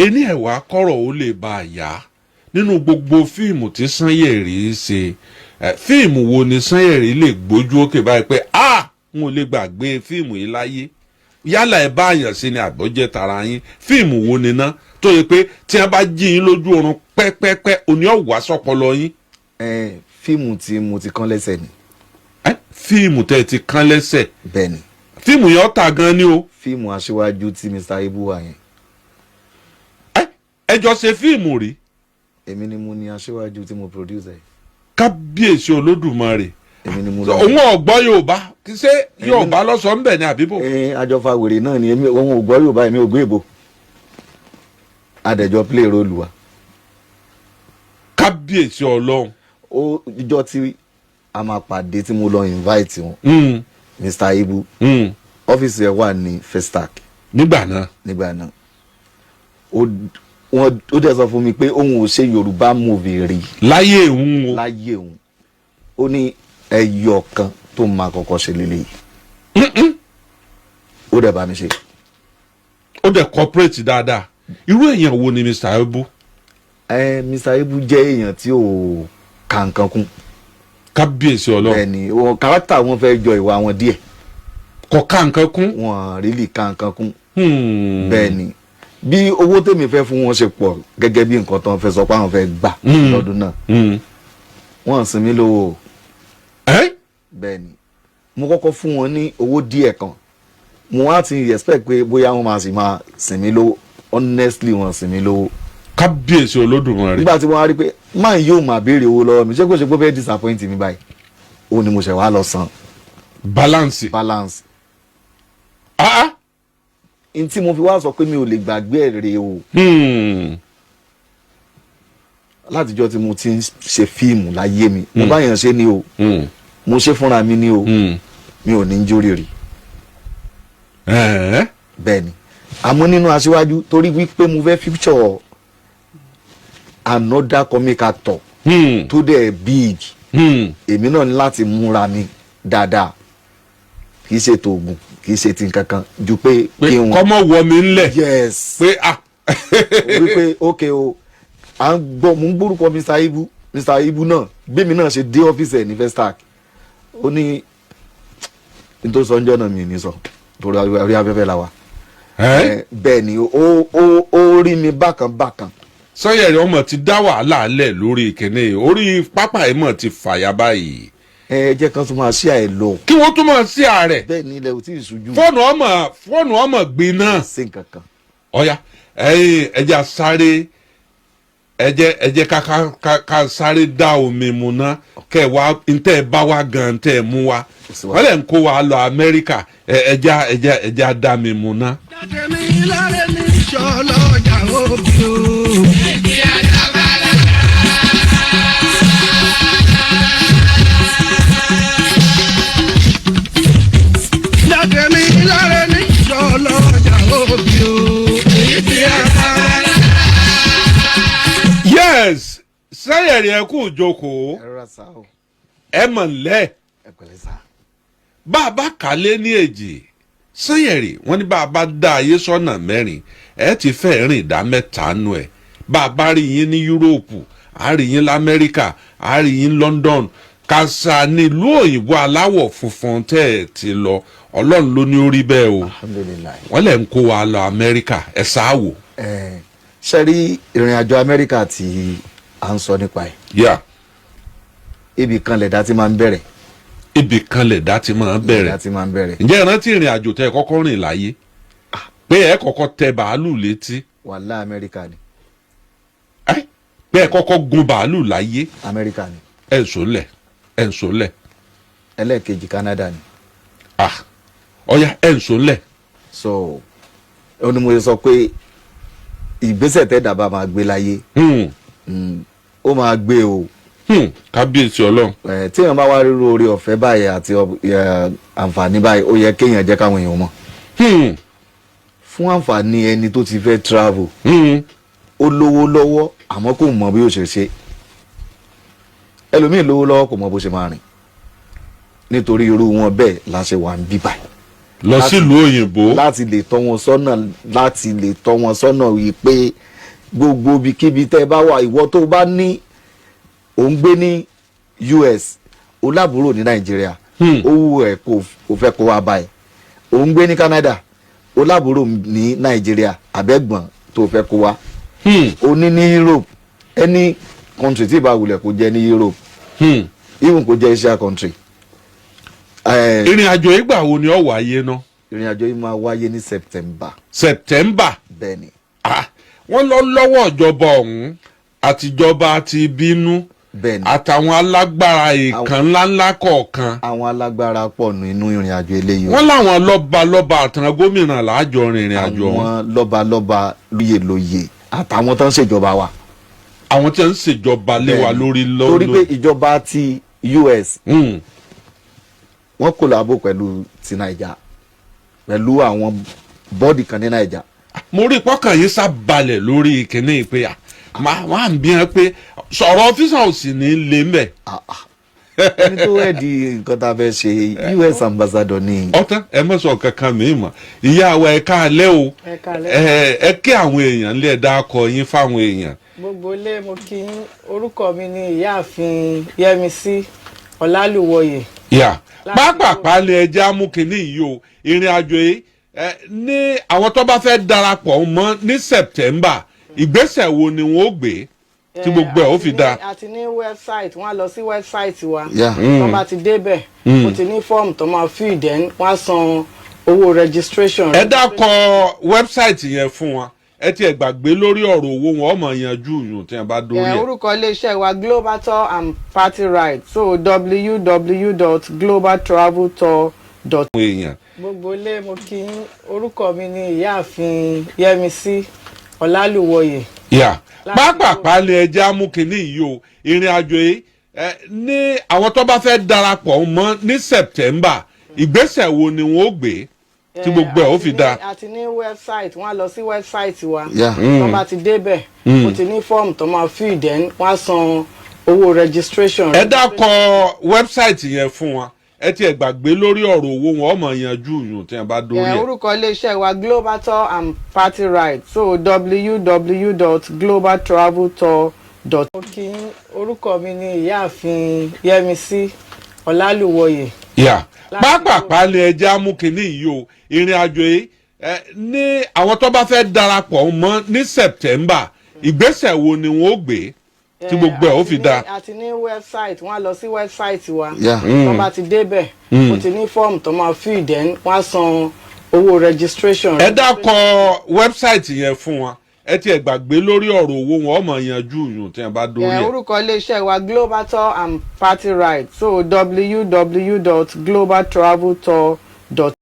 ení ẹ̀wà kọ́rọ̀ ó lè bá a yá nínú gbogbo fíìmù tí Sanyeri ṣe fíìmù wo ni Sanyeri lè gbójú òkè báyìí pé n ò lè gbàgbé fíìmù yìí láyé yálà ẹ bá àyàn sí ni àbọ̀jẹ́ tara yín fíìmù wo ni ná tó yẹ pé tí wọ́n bá jí yín lójú oorun pẹ́pẹ́pẹ́ òní ọ̀wá sọ́pọlọ yín. fíìmù tí mo ti kán lẹ́sẹ̀ ni. fíìmù tẹ́ ti kán lẹ́sẹ̀. bẹ́ẹ̀ni. fíìmù yẹn ọ̀tà gan ni o. fíìmù aṣíwájú tí Mr Ibu wà yẹn. ẹ jọ ṣe fíìmù rí. èmi ni mo ní aṣíwájú tí mo produce ẹ. kábíyèsí olódùmarè. èmi ni mo lọ. òun ọ̀gbọ́ Yorùbá kì í ṣe Yorùbá lọ́sọ̀ ń bẹ̀ ní àbíbò. àjọfà wèrè náà ni òun ò gbọ́ Yorùbá èmi ò gbé èbò. adẹ̀jọ́ play role wa. kábíyèsí Ọlọ́run. ó ìjọ tí a máa pàdé tí mo lọ invite wọn. Mr Ibu. ọ́fíìsì ẹ̀ wà ní Festac. nígbà náà. ó dẹ̀ sọ fún mi pé òun ò ṣe Yorùbá movie rí. láyé òun o. láyé òun. ó ní ẹyọ kan tó máa kọ́kọ́ ṣe lélẹ́yìí. ó dẹ̀ bá mi ṣe. ó dẹ̀ corporate dáadáa irú èèyàn wo ni Mr Ibu. Mr Ibu jẹ́ èèyàn tí ò ka nǹkan kún. kábíyèsí Ọlọ́run. bẹ́ẹ̀ni kárátà wọn fẹ́ jọ ìwà wọn díẹ̀. kò ka nǹkan kún. wọn really ka nǹkan kún. bẹ́ẹ̀ni bí owó tèmi fẹ́ fún wọn ṣe pọ̀ gẹ́gẹ́ bí nǹkan tó ń fẹ́ sọ pé àwọn fẹ́ gbà lọ́dún náà. wọ́n sin mí lówó. bẹ́ẹ̀ni mo kọ́kọ́ fún wọn ní owó díẹ̀ kan mo wá ti expect pé bóyá wọ́n máa sì máa sin mí lówó honestly wọ́n sin mí lówó. kábíyèsí Olódùmarè. nígbà tí wọ́n á rí pé máa yóò máa béèrè owó lọ́wọ́ mi ṣé kò ṣe pé fẹ́ disappoint mi báyìí ó ní mo ṣe wá lọ san. balance. n tí mo fi wá sọ pé mi ò lè gbàgbé ẹ̀rẹ̀ o. látijọ́ tí mo ti ń ṣe fíìmù láyé mi mo bá yàn ṣe ni o mo ṣe fúnra mi ni o mi ò ní jórí rí. bẹ́ẹ̀ni àmọ́ nínú aṣíwájú torí wípé mo fẹ́ feature another comic actor tó dẹ̀ big èmi náà ní láti múra mi dáadáa kì í ṣe tòògùn kì í ṣe ti nǹkankan ju pé kí wọn. kọ́mọ wọ mi ńlẹ̀. yes. pé wípé ok o à ń gbọ́ mo ń gbórúkọ Mr Ibu náà gbémi náà ṣe dé ọ́fíìsì ẹ̀ ní Festac ó ní nítorí sọ́njọ́ náà mi ní sọ torí orí afẹ́fẹ́ la wa. bẹ́ẹ̀ ni ó rí mi bákan. Sanyeri ọmọ ti dá wàhálà lẹ̀ lórí ìkíní orí pápá ẹ̀ mọ̀ ti fàyà báyìí. jẹ́ kan tó máa ṣí àì lọ. kí wọ́n tún máa ṣí ààrẹ. bẹ́ẹ̀ ni ilẹ̀ ò tí ì ṣojú. fóònù ọmọ gbin náà. ṣe nǹkan kan. ọ̀ya ẹ̀jẹ̀ sáré ẹ̀jẹ̀ ká sáré dá omi mu ná kẹ́ wá ntẹ́ bá wá gan ntẹ́ mú wá wọ́n lè ń kó wa lọ Amẹ́ríkà ẹ̀jẹ̀ dá mi mu ná. Dàtẹ̀mí láre ní sọ́lọ́ ọjà òbí o. Dàtẹ̀mí láre ní sọ́lọ́ ọjà òbí o. Yes, Sanyeri ẹ kú jókòó ẹ mọ̀ nlẹ́ bá a bá kálé ní èjì Sanyeri wọ́n ní bá a bá dá ayé sọ́nà mẹ́rin ẹ ti fẹ́ rìn ìdá mẹ́ta nù ẹ̀ bá a bá rí yín ní Yúróòpù a rí yín l'Amẹ́ríkà a rí yín London kàṣà nílùú òyìnbó aláwọ̀ funfun tẹ́ ẹ ti lọ Ọlọ́run ló ní orí bẹ́ẹ̀ o wọ́n lè ń kó wa lọ Amẹ́ríkà ẹ sáwò. ṣe rí ìrìn àjò Amẹ́ríkà tí à ń sọ nípa ẹ̀. ibì kan lẹ̀dá ti máa ń bẹ̀rẹ̀. ibì kan lẹ̀dá ti máa ń bẹ̀rẹ̀. ǹjẹ́ ìrántí ìrìn àjò tẹ́ ẹ kọ́kọ́ rìn láyé pé ẹ kọ́kọ́ tẹ bàálù létí. wàhálà Amẹ́ríkà ni. pé ẹ kọ́kọ́ gun bàálù láyé. Amẹ́ríkà ni. ẹ̀ ń sólẹ̀. ẹlẹ́ẹ̀kejì Canada ni. ọ̀ya ẹ̀ ń sólẹ̀. so ó ní mo sọ pé ìgbésẹ̀ tẹ́dà bá máa gbé láyé ó máa gbé o. kábíyèsí Ọlọ́run. tí èèyàn bá wá ríro oore ọ̀fẹ́ báyìí àti àǹfààní báyìí ó yẹ kéèyàn jẹ́ káwọn èèyàn mọ̀. fún àǹfààní ẹni tó ti fẹ́ travel ó lówó lọ́wọ́ àmọ́ kò mọ bí ó ṣe ṣe ẹlòmíì lówó lọ́wọ́ kò mọ bó ṣe máa rìn nítorí irú wọn bẹ́ẹ̀ la ṣe wà ń bí báyìí lọ sílùú òyìnbó láti lè tọ́ wọn sọ́nà wípé gbogbo ibikíbi tẹ́ bá wà, ìwọ tó bá ní ò ń gbé ní US ó lábúrò ní Nàìjíríà ó wù ẹ́ kó fẹ́ kó wá báyìí, ò ń gbé ní Canada ó lábúrò ní Nàìjíríà àbẹ́gbọ̀n tó fẹ́ kó wá, ó ní Europe, any country tí ìbá wulẹ̀ kó jẹ́ ní Europe, even kó jẹ́ Asia country. ìrìn àjò ìgbà wo ni ó wáyé ná? ìrìn àjò yìí máa wáyé ní September. Bẹ́ẹ̀ni. Wọ́n lọ lọ́wọ́ ìjọba ọ̀hún àtijọba ti bínú àtàwọn alágbára ìkan ńláńlá kọ̀ọ̀kan. àwọn alágbára pọ̀ nínú ìrìn àjò eléyìí. wọ́n láwọn lọ́balọ́ba àtàwọn gómìnà láàjọ rìnrìn àjò ọ̀hún. àwọn lọ́balọ́ba lóyè àtàwọn tó ń ṣèjọba wa. àwọn tí wọ́n ń ṣèjọba lé wa lórí lọ́wọ́. torí pé ìjọba ti US wọ́n kòlábò pẹ̀lú ti Naija pẹ̀lú àwọn bọ́ọ̀dì kan ní Naija. mo rí pọ́kàn yín sábàlẹ̀ lórí ìkíní pé wọ́n á ń bí wọn pé sọ̀rọ̀ ọ́fíìsì ò sì ní lé mbẹ̀. ẹni tó wẹ̀ di nǹkan tá a fẹ́ ṣe US ambassador ni. ọ̀tán ẹ mọ̀ sọ kankan mi mọ̀ ìyá wa ẹ káalẹ́ o ẹ kí àwọn èèyàn lé ẹ̀dá akọ yín fáwọn èèyàn. gbogbo ilé mo kí yín, orúkọ mi ni ìyáàfin Yẹmisí Ọlálùwọyè. pápápá ni ẹjẹ́ amúkíní yìí o ìrìn àjò yìí ní àwọn tó bá fẹ́ darapọ̀ mọ́ ní September ìgbésẹ̀ wo ni wọ́n ó gbé tí gbogbo ẹ̀ ó fi dáa. a ti ní website, wọ́n á lọ sí website wa wọ́n bá ti débẹ̀ ó ti ní fọ́ọ̀mù tó máa fill, then wọ́n á san owó registration. ẹ dákọ̀ website yẹn fún wa, ẹ ti ẹ̀ gbàgbé lórí ọ̀rọ̀ owó wọn ọmọ yanjú yùn tí wọ́n bá dórí ẹ̀. orúkọ iléeṣẹ́ wa Global Tour and Party Ride, so www.globaltraveltour.com. gbogbo ilé mo kí yín, orúkọ mi ni ìyáàfin Yẹmisí Ọlálùwọyè. pápápá ni ẹjẹ́ amúkíní yìí o ìrìn àjò yìí ní àwọn tó bá fẹ́ darapọ̀ mọ́ ní September ìgbésẹ̀ wo ni wọ́n ó gbé tí gbogbo ẹ̀ ó fi dáa. a ti ní website, wọ́n á lọ sí website wa wọ́n bá ti débẹ̀ ó ti ní fọ́ọ̀mù tó máa fill, then wọ́n á san owó registration. ẹ dákọ̀ website yẹn fún wa, ẹ ti ẹ̀ gbàgbé lórí ọ̀rọ̀ owó wọn ọmọ yanjú yùn tí wọ́n bá dórí ẹ̀. orúkọ iléeṣẹ́ wa Global Tour and Party Ride, so www.globaltraveltour.com. mo kí yín, orúkọ mi ni ìyáàfin Yẹmisí Ọlálùwọyè. pápápá ni ẹjẹ́ amúkíní yìí o ìrìn àjò yìí ní àwọn tó bá fẹ́ darapọ̀ mọ́ ní September ìgbésẹ̀ wo ni wọ́n ó gbé tí gbogbo ẹ̀ ó fi dáa. a ti ní website, wọ́n á lọ sí website wa wọ́n bá ti débẹ̀ ó ti ní fọ́ọ̀mù tó máa fill, then wọ́n á san owó registration. ẹ dákọ̀ website yẹn fún wa, ẹ ti ẹ̀ gbàgbé lórí ọ̀rọ̀ owó wọn ọmọ yanjú yùn tí wọ́n bá dórí ẹ̀. orúkọ iléeṣẹ́ wa Global Tour and Party Ride, so www.globaltraveltour.com.